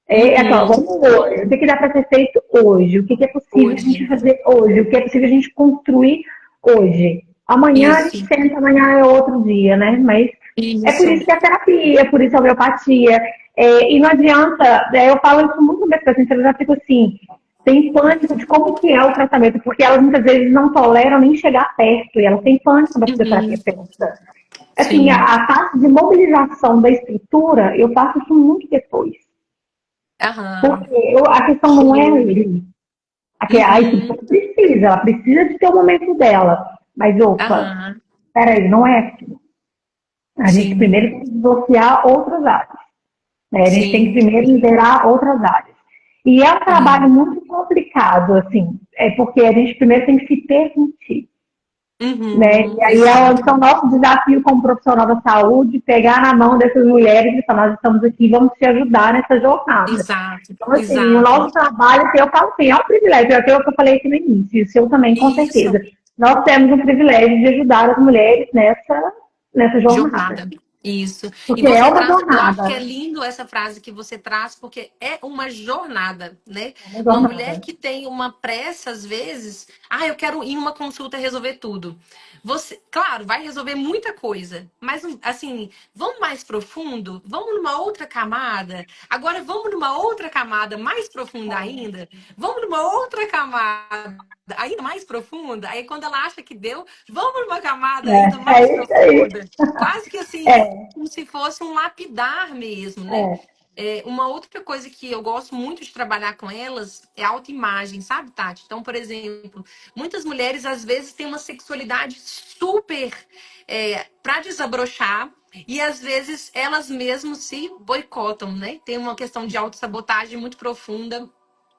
É aquela, Uhum. vamos hoje, o que, que dá para ser feito hoje? O que, que é possível a gente Hoje. fazer hoje? O que é possível a gente construir hoje? Amanhã a gente Isso. senta, amanhã é outro dia, né? Mas é por Isso. isso que a terapia, é por isso a homeopatia. E não adianta, eu falo isso muito com minhas pacientes, elas já ficam assim, tem pânico de como que é o tratamento, porque elas muitas vezes não toleram nem chegar perto, e elas têm pânico da Uhum. fisioterapia. Assim, Sim. a parte de mobilização da estrutura, eu faço isso muito depois. Aham. Porque a questão não é ali. A Uhum. estrutura precisa, ela precisa de ter o momento dela. Mas, opa, Aham. peraí, não é assim. A gente Sim. primeiro tem que desbloquear outras áreas. Né? A gente tem que Sim. primeiro liberar outras áreas. E é um trabalho Sim. muito complicado, assim, porque a gente primeiro tem que se permitir. Né? Uhum. E aí Exato. então, nosso desafio como profissional da saúde, pegar na mão dessas mulheres e falar, nós estamos aqui, vamos te ajudar nessa jornada. Exato. Então, assim, o Exato. nosso trabalho, eu falo assim, é um privilégio, é aquilo que eu falei aqui no início, isso eu também, com Isso. certeza. Nós temos o privilégio de ajudar as mulheres nessa jornada. Jornada. Isso. E Porque é você uma traz, eu acho que jornada. é lindo essa frase que você traz, porque é uma jornada, né? É uma Uma mulher jornada. que tem uma pressa, às vezes, eu quero ir em uma consulta resolver tudo. Você, claro, vai resolver muita coisa, mas assim, vamos mais profundo? Vamos numa outra camada? Agora vamos numa outra camada mais profunda ainda? Vamos numa outra camada ainda mais profunda? Aí quando ela acha que deu, vamos numa camada ainda É, mais é isso aí. profunda. Quase que assim, É, como se fosse um lapidar mesmo, né? é. Uma outra coisa que eu gosto muito de trabalhar com elas é a autoimagem, sabe, Tati? Então, por exemplo, muitas mulheres às vezes têm uma sexualidade super para desabrochar e às vezes elas mesmas se boicotam, né? Tem uma questão de autossabotagem muito profunda.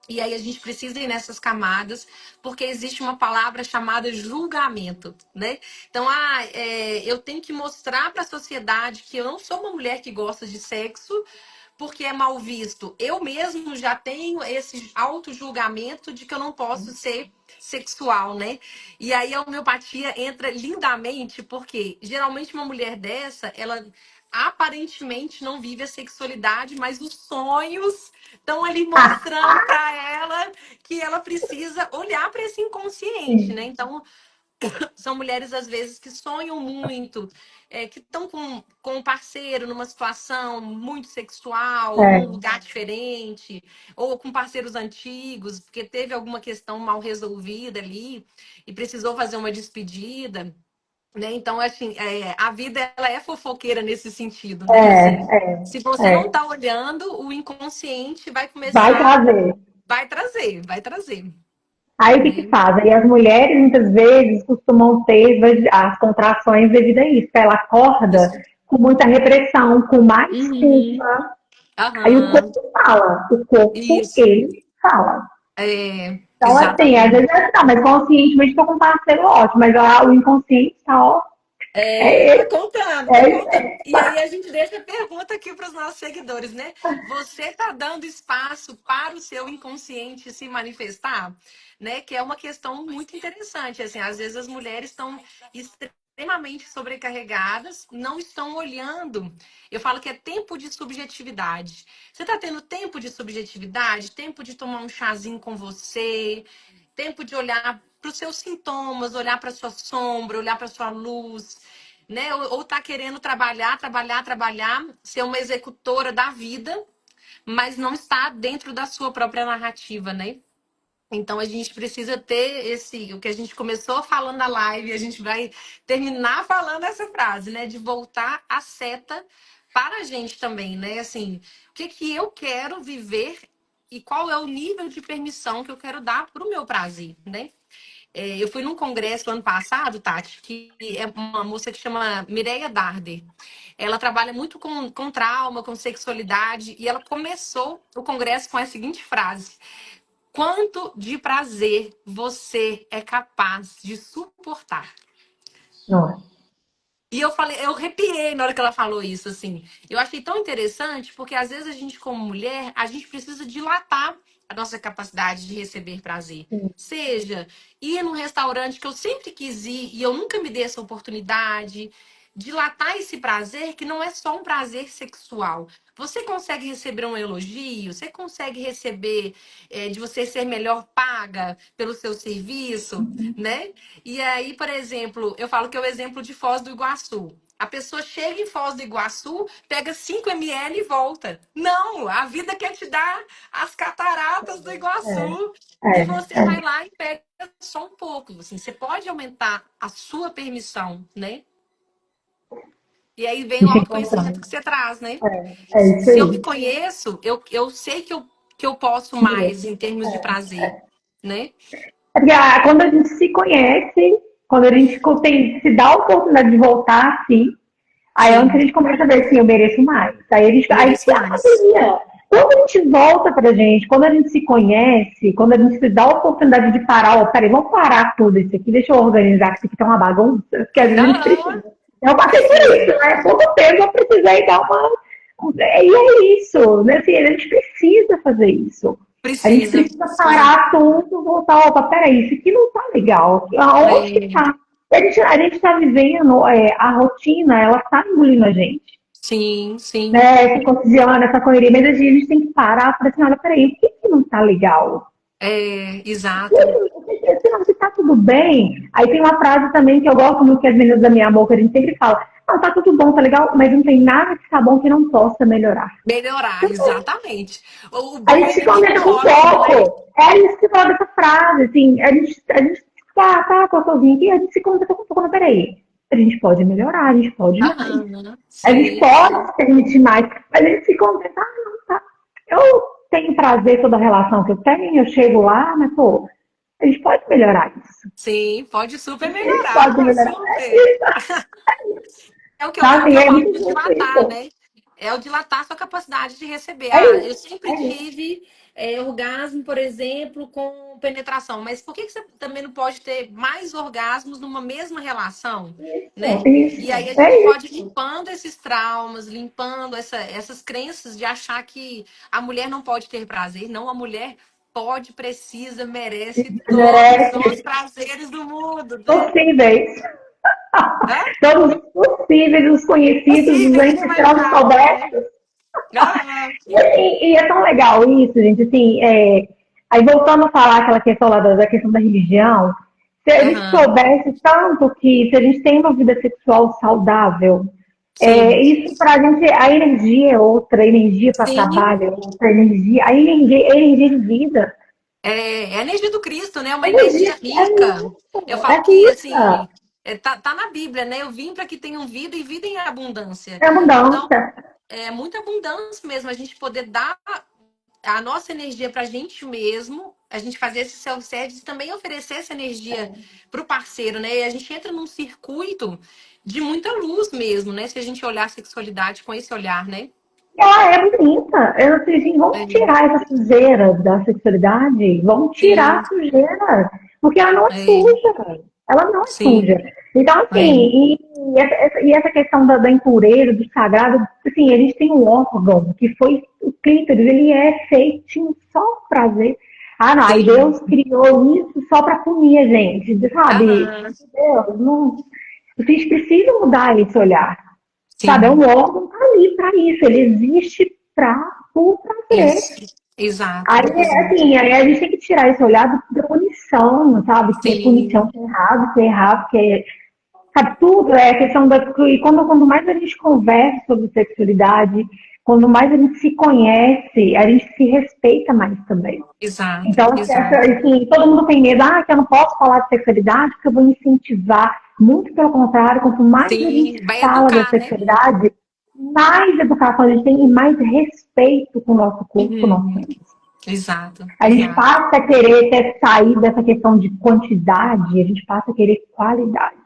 E aí a gente precisa ir nessas camadas, porque existe uma palavra chamada julgamento, né? Então, eu tenho que mostrar para a sociedade que eu não sou uma mulher que gosta de sexo, porque é mal visto. Eu mesmo já tenho esse auto-julgamento de que eu não posso ser sexual, né? E aí a homeopatia entra lindamente, porque geralmente uma mulher dessa, ela aparentemente não vive a sexualidade, mas os sonhos estão ali Ah, mostrando para ela que ela precisa olhar para esse inconsciente, né? sim. Então, são mulheres, às vezes, que sonham muito, que estão com um parceiro numa situação muito sexual, num É, lugar diferente, ou com parceiros antigos, porque teve alguma questão mal resolvida ali e precisou fazer uma despedida. Né? Então, assim, a vida ela é fofoqueira nesse sentido, né? Assim, se você não é. está olhando, o inconsciente vai Vai começar, trazer. vai trazer, Aí o que que né? faz? Aí as mulheres muitas vezes costumam ter as contrações devido a isso. Ela acorda Isso. com muita repressão, com mais Uhum. culpa. Aí o Aham. corpo fala. O corpo, Isso. ele fala. Então, assim, às vezes Exatamente. não, mas conscientemente estou com um parceiro ótimo, mas lá o inconsciente tá, ó. É Tá ele, contando, tá é contando. E aí a gente deixa a pergunta aqui para os nossos seguidores, né? Você tá dando espaço para o seu inconsciente se manifestar, né? Que é uma questão muito interessante. Assim, às vezes as mulheres estão extremamente sobrecarregadas, não estão olhando. Eu falo que é tempo de subjetividade. Você está tendo tempo de subjetividade, tempo de tomar um chazinho com você, tempo de olhar para os seus sintomas, olhar para sua sombra, olhar para sua luz, né? Ou tá querendo trabalhar, trabalhar, trabalhar, ser uma executora da vida, mas não está dentro da sua própria narrativa, né? Então a gente precisa ter o que a gente começou falando na live, a gente vai terminar falando essa frase, né? De voltar a seta para a gente também, né? Assim, o que que eu quero viver e qual é o nível de permissão que eu quero dar para o meu prazer, né? Eu fui num congresso ano passado, Tati, que é uma moça que chama Mireia Darder. Ela trabalha muito com trauma, com sexualidade, e ela começou o congresso com a seguinte frase: quanto de prazer você é capaz de suportar? Nossa. E eu falei, eu arrepiei na hora que ela falou isso, assim. Eu achei tão interessante, porque às vezes a gente, como mulher, a gente precisa dilatar a nossa capacidade de receber prazer. Seja ir num restaurante que eu sempre quis ir e eu nunca me dei essa oportunidade. Dilatar esse prazer que não é só um prazer sexual. Você consegue receber um elogio, você consegue receber de você ser melhor paga pelo seu serviço, né? E aí, por exemplo, eu falo que é o exemplo de Foz do Iguaçu. A pessoa chega em Foz do Iguaçu, pega 5 ml e volta. Não, a vida quer te dar as cataratas do Iguaçu e você vai lá e pega só um pouco. Assim, você pode aumentar a sua permissão, né? E aí vem o Deixa eu encontrar. autoconhecimento que você traz, né? É isso Se eu me aí. conheço, eu sei que eu posso mais em termos de prazer, né? É porque quando a gente se conhece, quando a gente se dá a oportunidade de voltar assim, aí é onde a Sim, gente começa a ver assim, eu mereço mais. Aí mereço se a mais. bateria, quando a gente volta pra gente, quando a gente se conhece, quando a gente se dá a oportunidade de parar, ó, peraí, vamos parar tudo isso aqui, deixa eu organizar, que isso aqui tá uma bagunça, porque às vezes a gente Aham, precisa. Eu passei por precisa. isso, né? Pouco tempo eu precisei dar uma. E é isso, né? Assim, a gente precisa fazer isso. A gente Precisa, precisa precisa. parar tudo, voltar, opa, peraí, isso aqui não tá legal. Aonde que É, tá? A gente tá vivendo, a rotina, ela tá engolindo a gente. Sim, sim. né? Esse cotidiano, essa correria. Mas a gente tem que parar e falar assim, olha, peraí, o que que não tá legal? É, exato. Se tá tudo bem, aí tem uma frase também que eu gosto muito que as meninas da minha boca, a gente sempre fala, não, tá tudo bom, tá legal, mas não tem nada que tá bom que não possa melhorar. Melhorar, exatamente. O A bom gente se ainda que comenta um pode, né? pouco. É isso que fala dessa frase, assim, a gente tá gostosinho aqui, a gente se comenta um pouco, não, peraí. A gente pode melhorar, a gente pode mais. Aham, A gente sim, sim. pode se permitir mais, mas a gente se comenta, ah, não, tá. Eu tenho prazer toda a relação que eu tenho, eu chego lá, mas, pô, a gente pode melhorar isso. Sim, pode super A gente pode melhorar, melhorar. super. É Então, o que assim, eu é falo muito do justo dilatar, isso. né? É o dilatar sua capacidade de receber. É Ah, eu isso, sempre é isso. tive orgasmo, por exemplo, com penetração. Mas por que que você também não pode ter mais orgasmos numa mesma relação, Isso, né? E aí isso, a gente é pode ir isso. limpando esses traumas, limpando essas crenças de achar que a mulher não pode ter prazer. Não, a mulher pode, precisa, merece todos os Merece prazeres do mundo, né? possíveis. Hã? Todos os possíveis, os conhecidos, os Possíveis e ainda não inimagináveis, né? descobertos. Ah, E é tão legal isso, gente, assim, aí voltando a falar aquela questão lá da questão da religião, se a gente aham, soubesse tanto que se a gente tem uma vida sexual saudável, sim. isso para a gente, a energia é outra, a energia para Sim, trabalho é outra, a energia de vida, é a energia do Cristo, né? Uma a energia energia rica. Eu é falo que, rica, assim, tá na Bíblia, né? Eu vim para que tenham vida e vida em abundância. é Então, abundância. é muita abundância mesmo a gente poder dar a nossa energia para a gente mesmo, a gente fazer esse self-service e também oferecer essa energia para o parceiro, né? E a gente entra num circuito de muita luz mesmo, né? Se a gente olhar a sexualidade com esse olhar, né? Ela é bonita. Eu falei assim, vamos É, tirar essa sujeira da sexualidade, vamos tirar sim, a sujeira, porque ela não é é, suja. Ela não é sim, suja. Então, é. assim, e essa questão da impureza, do sagrado, assim, a gente tem um órgão que foi, o clítoris, ele é feito só prazer. Ah, não, aí Sim. Deus criou isso só para punir a gente, sabe? Aham. Deus, não, a gente precisa mudar esse olhar. Sabe, é um Sim. órgão tá ali para isso, ele existe por prazer. Isso. Exato. Aí, Exato. assim, aí a gente tem que tirar esse olhar da punição, sabe? Que é punição, Sim. que é errado, que é. Sabe, tudo é questão da. E quando mais a gente conversa sobre sexualidade, quando mais a gente se conhece, a gente se respeita mais também. Exato. Então, Exato. assim, todo mundo tem medo, que eu não posso falar de sexualidade porque eu vou incentivar. Muito pelo contrário, quanto mais a gente Sim. Vai fala da educar, né? sexualidade, mais educação a gente tem e mais respeito com o nosso corpo nós Uhum. temos. Exato. A gente Exato. passa a querer sair dessa questão de quantidade, a gente passa a querer qualidade.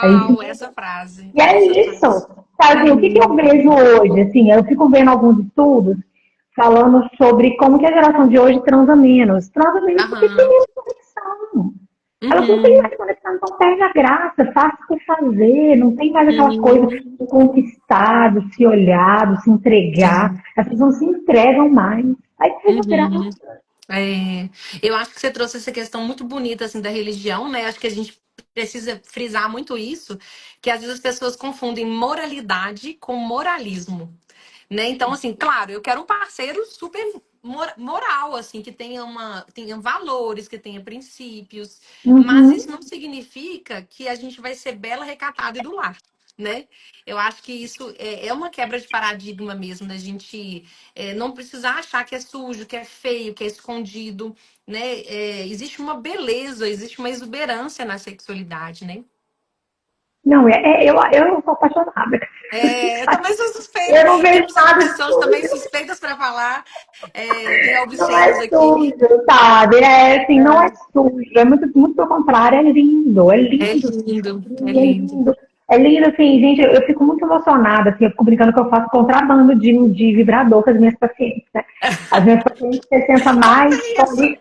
A Uau, gente, essa frase. e Essa é isso. frase. Sabe, o que eu Uhum. vejo hoje? Assim, eu fico vendo alguns estudos falando sobre como que a geração de hoje transa menos porque tem Aham. menos conexão. Elas não têm Uhum. mais conexão, então perde a graça, fácil por fazer, não tem mais aquela coisa Uhum. de conquistar, de se olhar, de se entregar. Sim. As pessoas não se entregam mais. Aí perde a Uhum. graça. É, eu acho que você trouxe essa questão muito bonita assim da religião, né? Acho que a gente precisa frisar muito isso, que às vezes as pessoas confundem moralidade com moralismo, né? Então, assim, claro, eu quero um parceiro super moral, assim, que tenha valores, que tenha princípios, mas isso Uhum. não significa que a gente vai ser bela, recatada e do lar, né? Eu acho que isso é uma quebra de paradigma mesmo, da gente não precisar achar que é sujo, que é feio, que é escondido, né? Existe uma beleza, existe uma exuberância na sexualidade, né? Não, eu sou apaixonada. Eu também sou suspeita. Eu não vejo Temos nada pessoas também sujo. suspeitas para falar. Tem Não é obscenos aqui. sujo, sabe? É assim, não é sujo. É muito, muito pelo contrário, é lindo. É É lindo se lindo, é descobrir, é lindo. lindo. É lindo, assim, gente, eu fico muito emocionada, assim, eu fico brincando que eu faço contrabando de vibrador com as minhas pacientes, né? As minhas pacientes 60 Como mais tem estão isso? ali.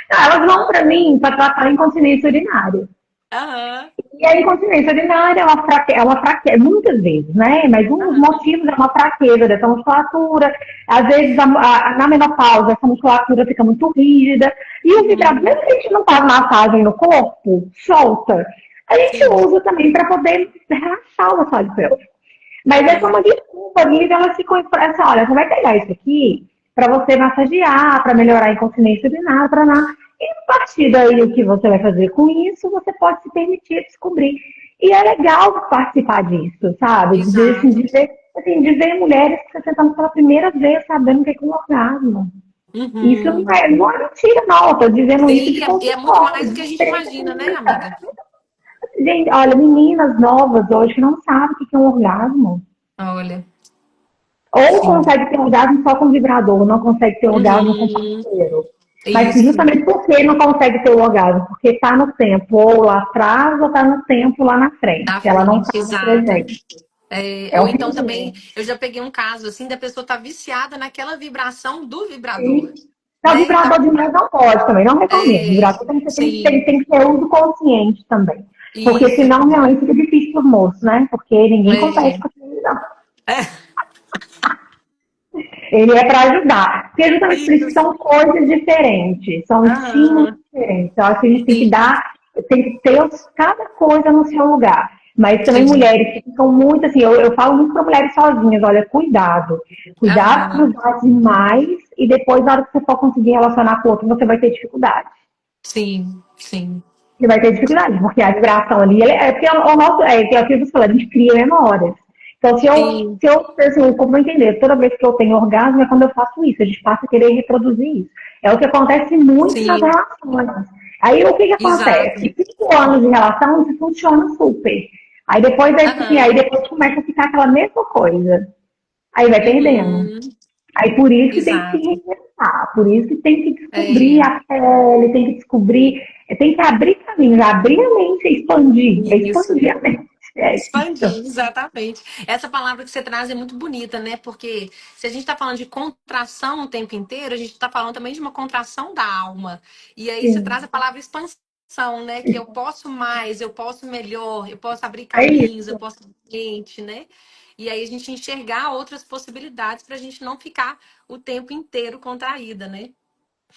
Elas vão para mim para tratar incontinência urinária. Aham, E a incontinência urinária é uma fraqueza, muitas vezes, né? Mas um dos aham. motivos é uma fraqueza dessa musculatura. Às vezes, na menopausa, essa musculatura fica muito rígida. E o vibrador, Uhum. mesmo que a gente não faz massagem no corpo, solta, a gente Sim. usa também para poder relaxar o assoalho pélvico. Mas é como desculpa, a Nívia, ela ficou assim, olha, você vai pegar isso aqui para você massagear, para melhorar a incontinência urinária, para nada. E a partir daí, o que você vai fazer com isso, você pode se permitir descobrir. E é legal participar disso, sabe? Exato. De ver mulheres que estão tentando pela primeira vez sabendo o que é um orgasmo. Isso Uhum. não é mentira, não. Eu tô dizendo isso de Sim, é muito mais consultório, do de que a gente experiência imagina, né, clínica. amiga? Gente, olha, meninas novas hoje que não sabem o que é um orgasmo. Olha, Ou sim. consegue ter orgasmo só com vibrador, não consegue ter orgasmo com Uhum. parceiro. Mas Isso. justamente por que não consegue ter o orgasmo? Porque está no tempo ou lá atrás ou está no tempo lá na frente. Da Ela não frente, está no exato. presente. É, É ou o então também, fingimento. eu já peguei um caso assim da pessoa tá viciada naquela vibração do vibrador, E então, né? Então, vibrador demais não pode também, não recomendo. é, Vibrador sim, tem que ter uso consciente também. Porque isso. senão realmente fica difícil para os moços, né? Porque ninguém compete É, com aquilo, não. é, Ele é para ajudar. Porque justamente por isso que isso. são coisas diferentes, são estímulos Aham, diferentes. Eu acho que a gente tem que sim, dar, tem que ter cada coisa no seu lugar. Mas também sim. mulheres que ficam muito assim, eu falo muito para mulheres sozinhas, olha, cuidado. Cuidado para Aham, usar demais e depois, na hora que você for conseguir relacionar com o outro, você vai ter dificuldade. sim, sim, Você vai ter dificuldade, porque a vibração ali, é porque o nosso, é aquilo que você falou, a gente cria memórias. Então, sim, assim, o corpo vai entender, toda vez que eu tenho orgasmo é quando eu faço isso, a gente passa a querer reproduzir isso. É o que acontece muito nas sim, relações. Aí, o que exato. acontece? 5 anos de relação, isso funciona super. Aí depois, assim, aí Aham, depois começa a ficar aquela mesma coisa. Aí vai perdendo. uhum, Aí por isso que tem que se exato. reinventar, por isso que tem que descobrir É, a pele, tem que descobrir, tem que abrir caminhos, abrir a mente, é isso. expandir a mente. É Expandir, isso. exatamente. Essa palavra que você traz é muito bonita, né? Porque se a gente está falando de contração o tempo inteiro, a gente está falando também de uma contração da alma. E aí você traz a Sim, palavra expansão, né? Que eu posso mais, eu posso melhor, eu posso abrir é caminhos, eu isso. posso gente, né? E aí a gente enxergar outras possibilidades para a gente não ficar o tempo inteiro contraída, né?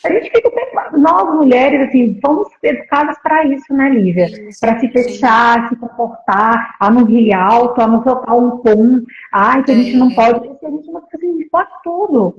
A gente fica pensando, nós mulheres, assim, fomos educadas para isso, né, Lívia? Para Isso, se sim. fechar, se comportar, a não rir alto, a não soltar um pum, ai, que a gente não É, pode, porque a gente não assim, a gente pode tudo.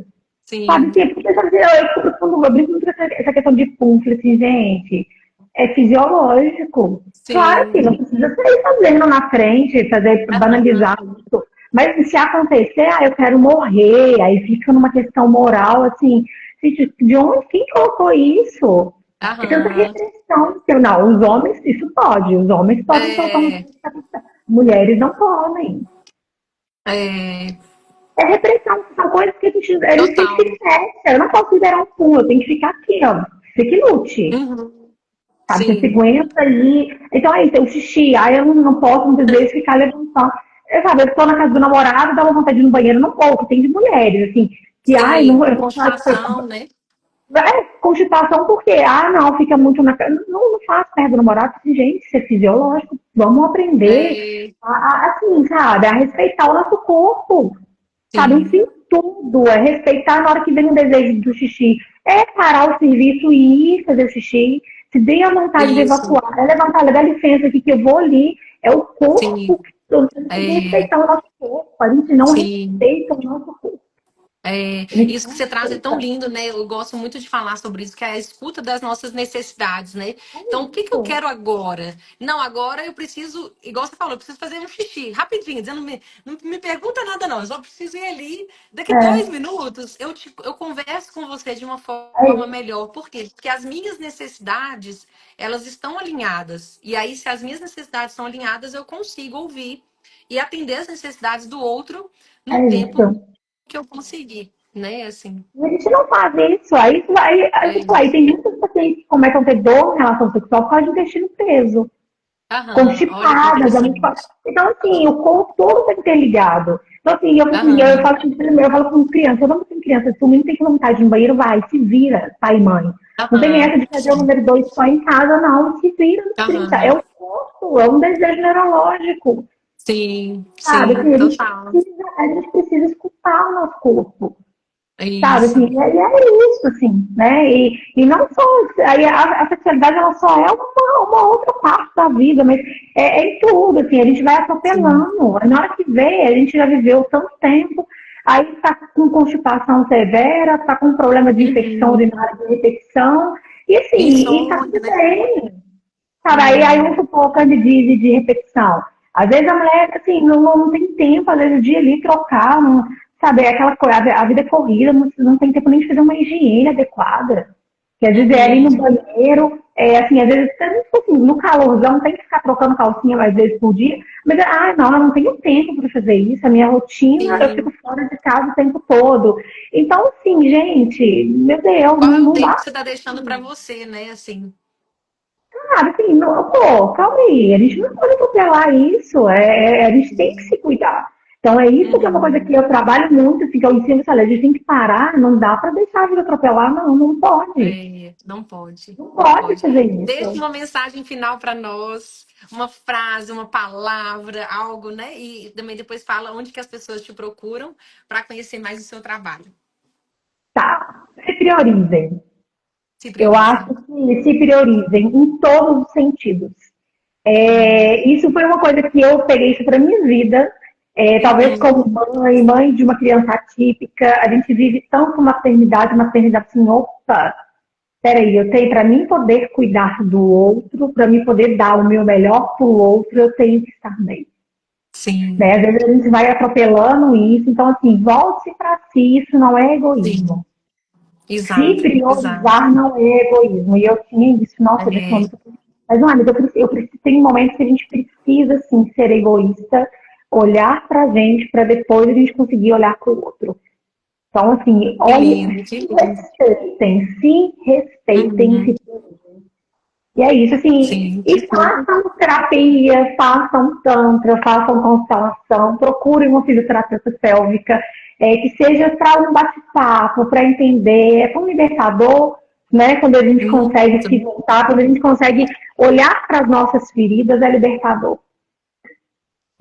Sabe, sim, porque sabe, eu brinco muito com essa questão de pum, falei assim, gente, é fisiológico. Claro que sim. não precisa sair fazendo na frente, fazer, Aham. banalizar isso. Mas se acontecer, eu quero morrer, aí fica numa questão moral, assim, gente, de onde, quem colocou isso? É tanta Aham. repressão. Não, os homens, isso pode, os homens podem colocar uma É, coisa, mulheres não podem. é, É repressão, são coisas que eles têm que total. se fecha. Eu não posso liberar um pulo, eu tenho que ficar aqui, ó. Você que lute. Uhum. Sabe? Você se Sim, aguenta ali. Então aí, tem o xixi. Aí eu não posso muitas vezes ficar levantando. Eu estou na casa do namorado, dá uma vontade de ir no banheiro, não posso. Tem de mulheres, assim, que, ai, sim. não, eu não faço. Constipação, né? Constipação porque, não, fica muito na casa. Não, não faço perto do namorado. Assim, gente, isso é fisiológico. Vamos aprender, É, assim, sabe, a respeitar o nosso corpo. Sabe, sim, enfim, tudo. É respeitar na hora que vem o desejo do xixi. É parar o serviço e ir fazer xixi. Se tem a vontade de isso, evacuar, é levantar, dá licença aqui que eu vou ali. É o sim, corpo. Então, a gente tem que é, respeitar o nosso corpo. A gente não sim. respeita o nosso corpo. É, A gente isso que não você traz é tão respeita. lindo, né? Eu gosto muito de falar sobre isso, que é a escuta das nossas necessidades, né? É Então, o que que eu isso. quero agora? Não, agora eu preciso, igual você falou, eu preciso fazer um xixi, rapidinho, dizendo, não me pergunta nada não, eu só preciso ir ali, daqui dois É, minutos eu converso com você de uma é forma isso. melhor. Por quê? Porque as minhas necessidades, elas estão alinhadas. E aí, se as minhas necessidades estão alinhadas, eu consigo ouvir e atender as necessidades do outro no É tempo isso. que eu consegui, né? Assim, E a gente não faz isso. é, Aí tem muitos pacientes que começam a ter dor em relação sexual por causa de intestino preso. aham, olha que Constipadas, é muito. interessante. Então, assim, o corpo todo está interligado. Então, assim, eu Aham, falo, eu falo com criança, eu não tenho criança, se o menino tem vontade de ir no banheiro, vai, se vira, pai e mãe. Não tem aham, essa de fazer o sim, número 2 só em casa, não. Se vira nos 30. É aham, o corpo, é um desejo neurológico, sim, sabe? sim, Assim, total. a gente precisa escutar o nosso corpo. É Sabe, isso. assim, é isso, assim, né? E não só, aí a sexualidade ela só é uma outra parte da vida, mas é em tudo, assim, a gente vai Sim. atropelando. Na hora que vê, a gente já viveu tanto tempo, aí tá com constipação severa, tá com problema de infecção Uhum. urinária de repetição, e assim, e tá Insônia, tudo né? bem. Sabe, aí Uhum. vamos supor candidíase de repetição. Às vezes a mulher, assim, não tem tempo, às vezes o dia ali trocar, não, sabe, é aquela coisa, a vida é corrida, não tem tempo nem de fazer uma higiene adequada. Que às vezes é ali no Uhum. banheiro, assim, às vezes, assim, no calorzão tem que ficar trocando calcinha mais vezes por dia, mas, não, eu não tenho tempo para fazer isso, a minha rotina, eu fico Sim. fora de casa o tempo todo. Então, assim, gente, meu Deus, Qual é o não tempo dá. que você está deixando para você, né? Assim. Cara, assim, não, pô, calma aí, a gente não pode atropelar isso, a gente tem que se cuidar. Então é isso que é uma coisa Uhum. que eu trabalho muito, assim, que eu ensino, sabe, a gente tem que parar, não dá pra deixar a vida atropelar, não, não pode. É, não pode, Não não pode pode. fazer Deixe isso. uma mensagem final para nós, uma frase, uma palavra, algo, né? E também depois fala onde que as pessoas te procuram para conhecer mais o seu trabalho. Tá, se priorizem. Se Eu acho priorizem. que se priorizem em todos os sentidos. Isso foi uma coisa que eu peguei isso para minha vida. Talvez Uhum. como mãe de uma criança atípica, a gente vive tanto maternidade assim, opa, peraí, eu tenho para mim poder cuidar do outro, para mim poder dar o meu melhor para o outro, eu tenho que estar bem. Né? Sim, Às vezes a gente vai atropelando isso, então assim, volte para si, isso não é egoísmo. sim. Se Exato, exato. priorizar não é egoísmo. E eu tinha isso, nossa, desse É, momento. Mas, olha, tem momentos que a gente precisa, sim, ser egoísta, olhar pra gente, para depois a gente conseguir olhar para o outro. Então, assim, que olhe, lindo, que lindo. se respeitem, Uhum. se. E é isso, assim, Sim, que e bom. façam terapia, façam tantra, façam constelação, procurem uma fisioterapeuta pélvica, que seja para um bate-papo, para entender, é tão libertador, né, quando a gente consegue Muito. se voltar, quando a gente consegue olhar para as nossas feridas, é libertador.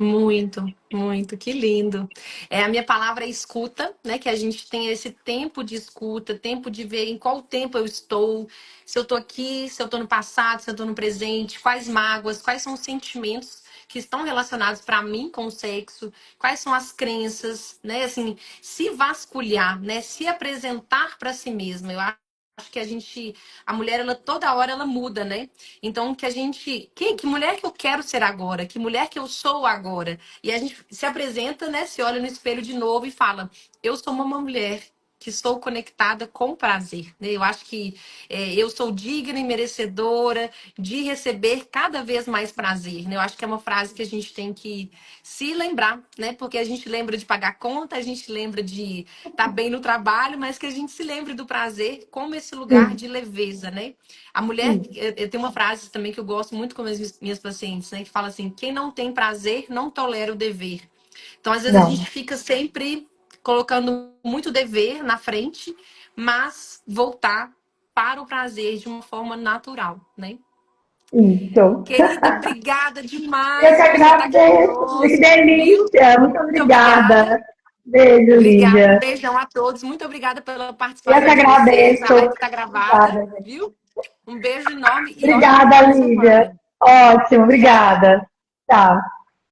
Muito, muito, que lindo. É, a minha palavra é escuta, né? Que a gente tem esse tempo de escuta, tempo de ver em qual tempo eu estou, se eu estou aqui, se eu estou no passado, se eu estou no presente, quais mágoas, quais são os sentimentos que estão relacionados para mim com o sexo, quais são as crenças, né? Assim, se vasculhar, né? Se apresentar para si mesma. Eu acho que a mulher, ela toda hora ela muda, né? Então, que mulher que eu quero ser agora? Que mulher que eu sou agora? E a gente se apresenta, né? Se olha no espelho de novo e fala: eu sou uma mulher que sou conectada com prazer, né? Eu acho que eu sou digna e merecedora de receber cada vez mais prazer, né? Eu acho que é uma frase que a gente tem que se lembrar, né? Porque a gente lembra de pagar conta, a gente lembra de estar bem no trabalho, mas que a gente se lembre do prazer como esse lugar Sim, de leveza, né? A mulher, sim, eu tenho uma frase também que eu gosto muito com as minhas pacientes, né? Que fala assim: quem não tem prazer não tolera o dever. Então, às vezes, a não. gente fica sempre colocando muito dever na frente, mas voltar para o prazer de uma forma natural, né? Isso. Querida, obrigada Eu demais que por você estar aqui agradeço. Que conosco, viu? delícia. Muito Muito obrigada. obrigada. Beijo, Obrigada, um Lídia. beijão a todos. Muito obrigada pela Eu que participação de vocês. A agradeço. live está gravada, Obrigada, gente. viu? Um beijo enorme e ótimo Obrigada, final de Lívia. semana. Ótimo, Obrigada. obrigada. Tchau.